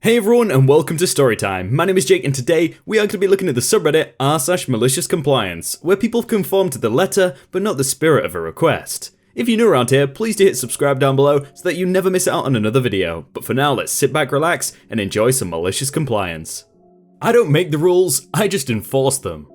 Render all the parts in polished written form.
Hey everyone and welcome to Storytime. My name is Jake and today we are going to be looking at the subreddit r/maliciouscompliance, where people conform to the letter but not the spirit of a request. If you're new around here, please do hit subscribe down below so that you never miss out on another video. But for now, let's sit back, relax, and enjoy some malicious compliance. I don't make the rules, I just enforce them.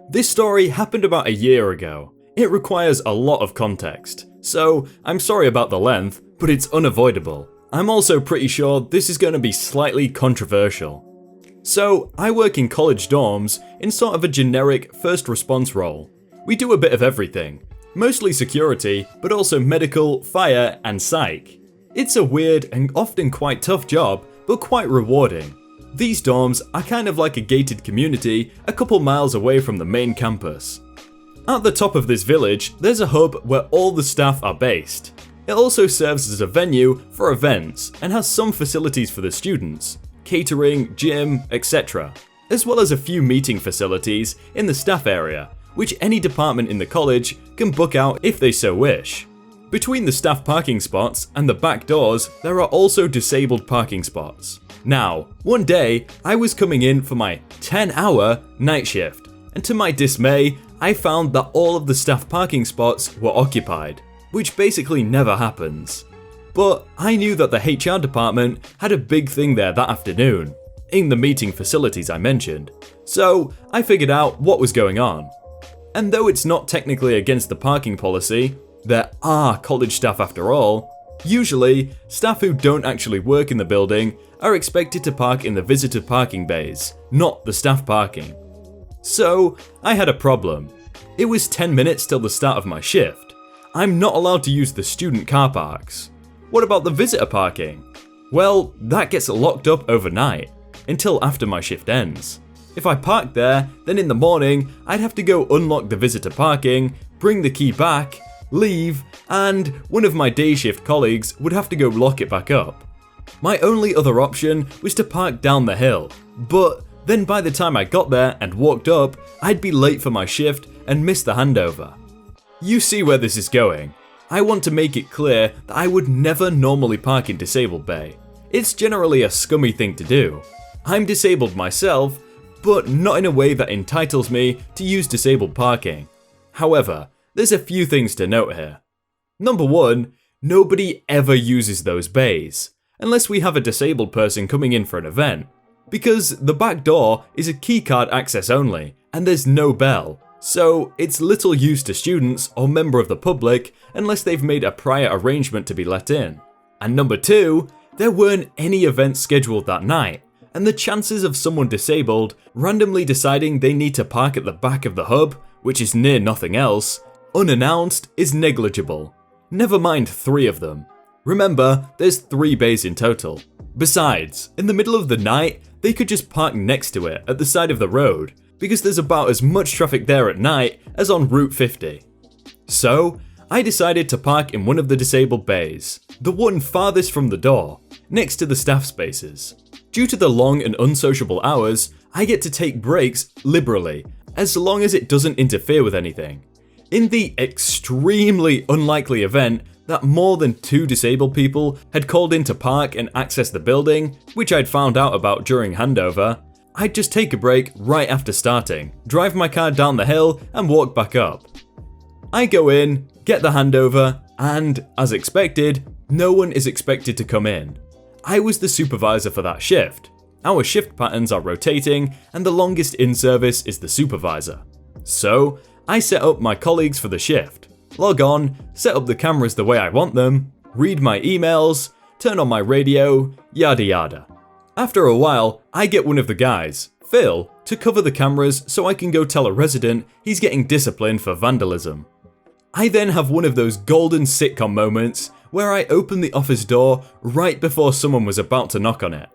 This story happened about a year ago. It requires a lot of context, so I'm sorry about the length, but it's unavoidable. I'm also pretty sure this is going to be slightly controversial. So, I work in college dorms in sort of a generic first response role. We do a bit of everything, mostly security, but also medical, fire, and psych. It's a weird and often quite tough job, but quite rewarding. These dorms are kind of like a gated community a couple miles away from the main campus. At the top of this village, there's a hub where all the staff are based. It also serves as a venue for events and has some facilities for the students, catering, gym, etc., as well as a few meeting facilities in the staff area, which any department in the college can book out if they so wish. Between the staff parking spots and the back doors, there are also disabled parking spots. Now, one day, I was coming in for my 10-hour night shift, and to my dismay, I found that all of the staff parking spots were occupied, which basically never happens. But I knew that the HR department had a big thing there that afternoon, in the meeting facilities I mentioned, so I figured out what was going on. And though it's not technically against the parking policy, there are college staff after all, usually, staff who don't actually work in the building are expected to park in the visitor parking bays, not the staff parking. So, I had a problem. It was 10 minutes till the start of my shift. I'm not allowed to use the student car parks. What about the visitor parking? Well, that gets locked up overnight, until after my shift ends. If I parked there, then in the morning, I'd have to go unlock the visitor parking, bring the key back, leave, and one of my day shift colleagues would have to go lock it back up. My only other option was to park down the hill, but then by the time I got there and walked up, I'd be late for my shift and miss the handover. You see where this is going. I want to make it clear that I would never normally park in disabled bay. It's generally a scummy thing to do. I'm disabled myself, but not in a way that entitles me to use disabled parking. However, there's a few things to note here. Number one, nobody ever uses those bays, unless we have a disabled person coming in for an event, because the back door is a keycard access only, and there's no bell. So, it's little use to students or member of the public unless they've made a prior arrangement to be let in. And number two, there weren't any events scheduled that night, and the chances of someone disabled randomly deciding they need to park at the back of the hub, which is near nothing else, unannounced is negligible. Never mind 3 of them. Remember, there's 3 bays in total. Besides, in the middle of the night, they could just park next to it at the side of the road, because there's about as much traffic there at night as on Route 50. So, I decided to park in one of the disabled bays, the one farthest from the door, next to the staff spaces. Due to the long and unsociable hours, I get to take breaks liberally, as long as it doesn't interfere with anything. In the extremely unlikely event that more than 2 disabled people had called in to park and access the building, which I'd found out about during handover, I'd just take a break right after starting, drive my car down the hill, and walk back up. I go in, get the handover, and, as expected, no one is expected to come in. I was the supervisor for that shift. Our shift patterns are rotating, and the longest in service is the supervisor. So, I set up my colleagues for the shift, log on, set up the cameras the way I want them, read my emails, turn on my radio, yada yada. After a while, I get one of the guys, Phil, to cover the cameras so I can go tell a resident he's getting disciplined for vandalism. I then have one of those golden sitcom moments where I open the office door right before someone was about to knock on it.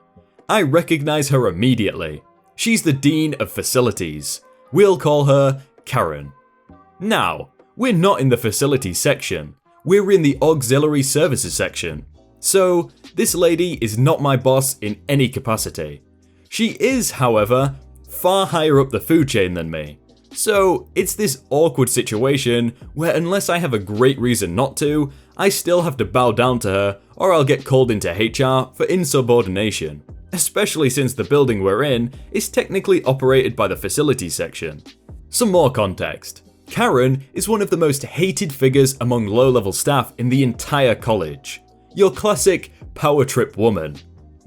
I recognize her immediately. She's the Dean of Facilities. We'll call her Karen. Now, we're not in the facilities section. We're in the auxiliary services section. So, this lady is not my boss in any capacity. She is, however, far higher up the food chain than me. So, it's this awkward situation where unless I have a great reason not to, I still have to bow down to her or I'll get called into HR for insubordination. especially since the building we're in is technically operated by the facilities section. Some more context. Karen is one of the most hated figures among low-level staff in the entire college. Your classic power trip woman.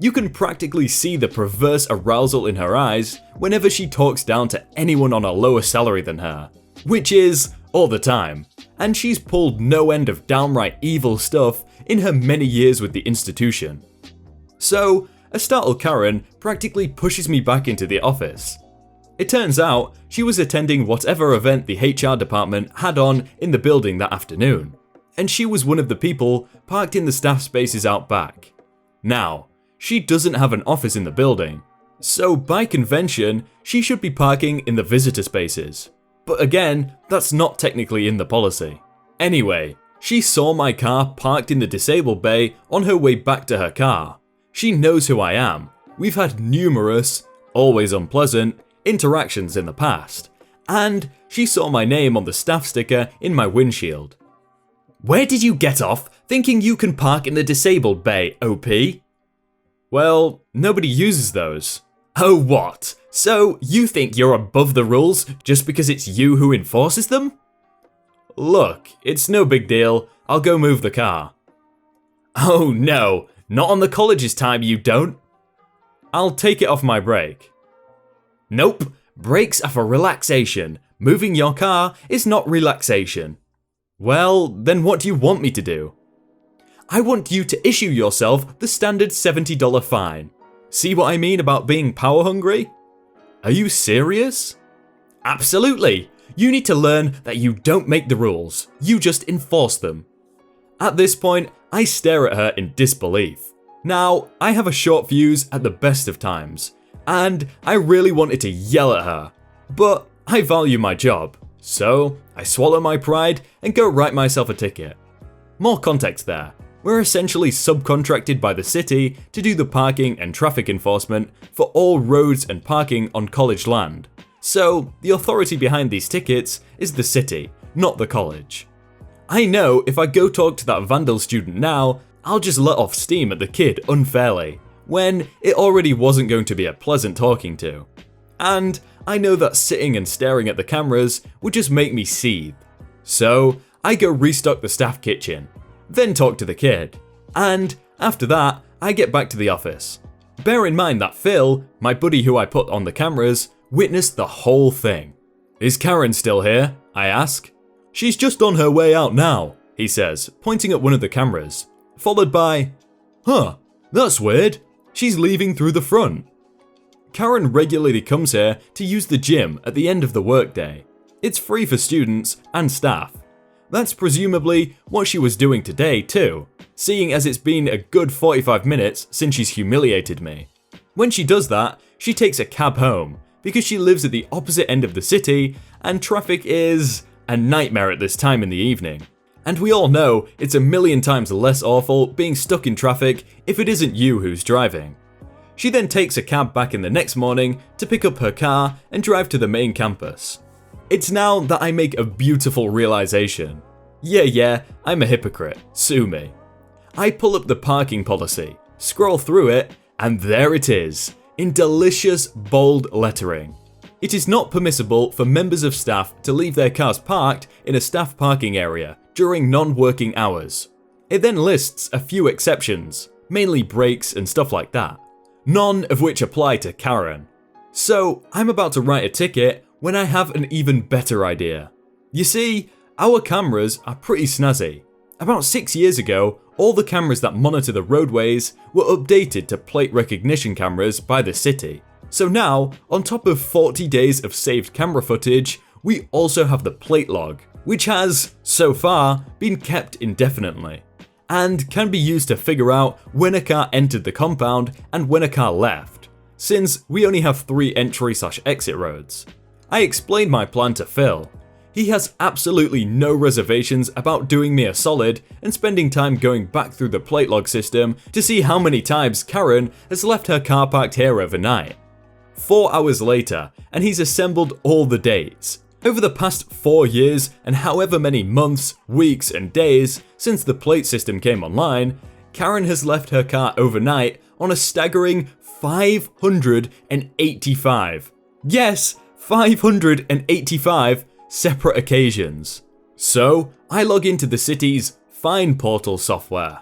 You can practically see the perverse arousal in her eyes whenever she talks down to anyone on a lower salary than her, which is all the time, and she's pulled no end of downright evil stuff in her many years with the institution. So, a startled Karen practically pushes me back into the office. It turns out she was attending whatever event the HR department had on in the building that afternoon, and she was one of the people parked in the staff spaces out back. Now, she doesn't have an office in the building, so by convention, she should be parking in the visitor spaces. But again, that's not technically in the policy. Anyway, she saw my car parked in the disabled bay on her way back to her car. She knows who I am. We've had numerous, always unpleasant, interactions in the past, and she saw my name on the staff sticker in my windshield. "Where did you get off thinking you can park in the disabled bay, OP?" "Well, nobody uses those." "Oh what? So you think you're above the rules just because it's you who enforces them?" "Look, it's no big deal. I'll go move the car." "Oh no, not on the college's time you don't." "I'll take it off my break." "Nope, breaks are for relaxation. Moving your car is not relaxation." "Well, then what do you want me to do?" "I want you to issue yourself the standard $70 fine. See what I mean about being power hungry?" "Are you serious?" "Absolutely. You need to learn that you don't make the rules, you just enforce them." At this point, I stare at her in disbelief. Now, I have a short fuse at the best of times, and I really wanted to yell at her, but I value my job, so I swallow my pride and go write myself a ticket. More context there. We're essentially subcontracted by the city to do the parking and traffic enforcement for all roads and parking on college land. So, the authority behind these tickets is the city, not the college. I know if I go talk to that Vandal student now, I'll just let off steam at the kid unfairly, when it already wasn't going to be a pleasant talking to. And I know that sitting and staring at the cameras would just make me seethe. So, I go restock the staff kitchen, then talk to the kid, and after that, I get back to the office. Bear in mind that Phil, my buddy who I put on the cameras, witnessed the whole thing. "Is Karen still here?" I ask. "She's just on her way out now," he says, pointing at one of the cameras, followed by, "Huh, that's weird. She's leaving through the front." Karen regularly comes here to use the gym at the end of the workday. It's free for students and staff. That's presumably what she was doing today too, seeing as it's been a good 45 minutes since she's humiliated me. When she does that, she takes a cab home, because she lives at the opposite end of the city and traffic is a nightmare at this time in the evening. And we all know it's a million times less awful being stuck in traffic if it isn't you who's driving. She then takes a cab back in the next morning to pick up her car and drive to the main campus. It's now that I make a beautiful realization. Yeah, I'm a hypocrite, sue me. I pull up the parking policy, scroll through it, and there it is, in delicious bold lettering. It is not permissible for members of staff to leave their cars parked in a staff parking area during non-working hours. It then lists a few exceptions, mainly breaks and stuff like that, none of which apply to Karen. So I'm about to write a ticket when I have an even better idea. You see, our cameras are pretty snazzy. About 6 years ago, all the cameras that monitor the roadways were updated to plate recognition cameras by the city. So now, on top of 40 days of saved camera footage, we also have the plate log, which has, so far, been kept indefinitely, and can be used to figure out when a car entered the compound and when a car left, since we only have 3 entry/exit roads. I explained my plan to Phil. He has absolutely no reservations about doing me a solid and spending time going back through the plate log system to see how many times Karen has left her car parked here overnight. 4 hours later, and he's assembled all the dates. Over the past 4 years and however many months, weeks, and days since the plate system came online, Karen has left her car overnight on a staggering 585. Yes, 585 separate occasions. So, I log into the city's fine portal software.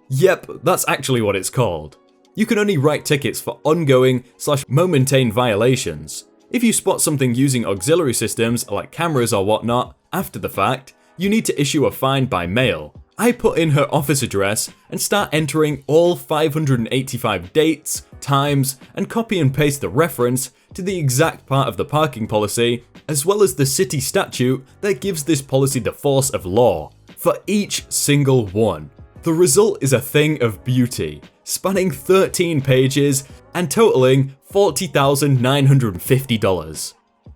Yep, that's actually what it's called. You can only write tickets for ongoing/momentane violations. If you spot something using auxiliary systems like cameras or whatnot after the fact, you need to issue a fine by mail. I put in her office address and start entering all 585 dates, times, and copy and paste the reference to the exact part of the parking policy, as well as the city statute that gives this policy the force of law, for each single one. The result is a thing of beauty, spanning 13 pages and totaling $40,950.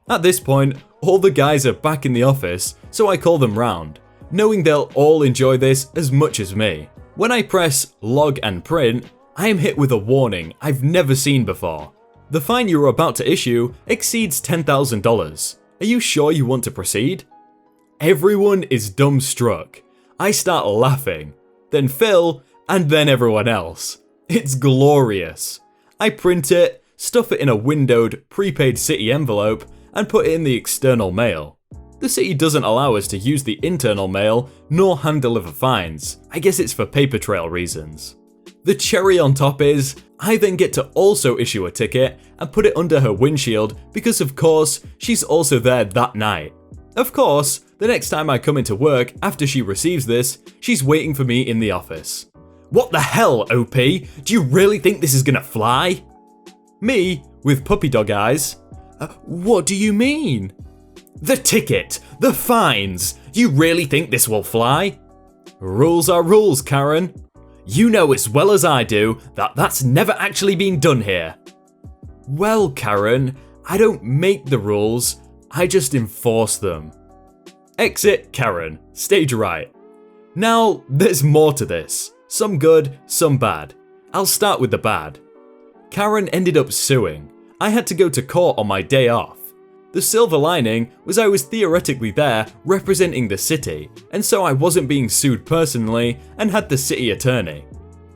At this point, all the guys are back in the office, so I call them round, knowing they'll all enjoy this as much as me. When I press log and print, I am hit with a warning I've never seen before. The fine you are about to issue exceeds $10,000. Are you sure you want to proceed? Everyone is dumbstruck. I start laughing, then Phil, and then everyone else. It's glorious. I print it, stuff it in a windowed, prepaid city envelope, and put it in the external mail. The city doesn't allow us to use the internal mail, nor hand deliver fines. I guess it's for paper trail reasons. The cherry on top is, I then get to also issue a ticket and put it under her windshield because of course, she's also there that night. Of course, the next time I come into work after she receives this, she's waiting for me in the office. What the hell, OP? Do you really think this is gonna fly? Me, with puppy dog eyes. What do you mean? The ticket! The fines! You really think this will fly? Rules are rules, Karen. You know as well as I do that that's never actually been done here. Well, Karen, I don't make the rules, I just enforce them. Exit Karen, stage right. Now, there's more to this. Some good, some bad. I'll start with the bad. Karen ended up suing. I had to go to court on my day off. The silver lining was I was theoretically there representing the city, and so I wasn't being sued personally and had the city attorney.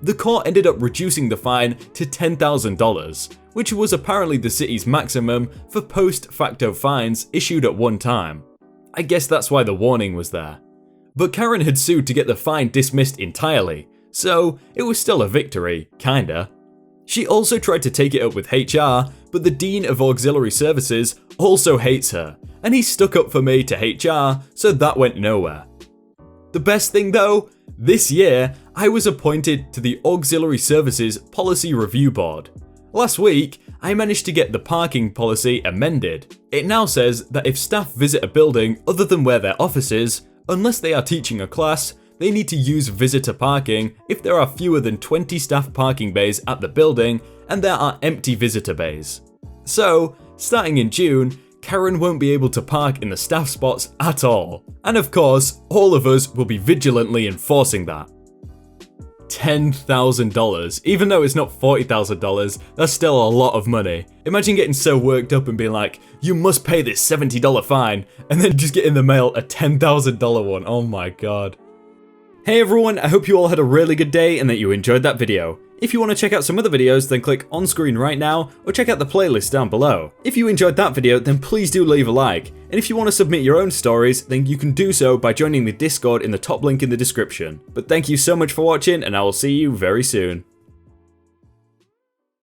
The court ended up reducing the fine to $10,000, which was apparently the city's maximum for post-facto fines issued at one time. I guess that's why the warning was there. But Karen had sued to get the fine dismissed entirely, so it was still a victory, kinda. She also tried to take it up with HR, but the Dean of Auxiliary Services also hates her, and he stuck up for me to HR, so that went nowhere. The best thing though, this year I was appointed to the Auxiliary Services Policy Review Board. Last week, I managed to get the parking policy amended. It now says that if staff visit a building other than where their office is, unless they are teaching a class, they need to use visitor parking if there are fewer than 20 staff parking bays at the building and there are empty visitor bays. So, starting in June, Karen won't be able to park in the staff spots at all. And of course, all of us will be vigilantly enforcing that. $10,000. Even though it's not $40,000, that's still a lot of money. Imagine getting so worked up and being like, you must pay this $70 fine, and then just get in the mail a $10,000 one. Oh my god. Hey everyone, I hope you all had a really good day and that you enjoyed that video. If you want to check out some other videos, then click on screen right now, or check out the playlist down below. If you enjoyed that video, then please do leave a like. And if you want to submit your own stories, then you can do so by joining the Discord in the top link in the description. But thank you so much for watching, and I will see you very soon.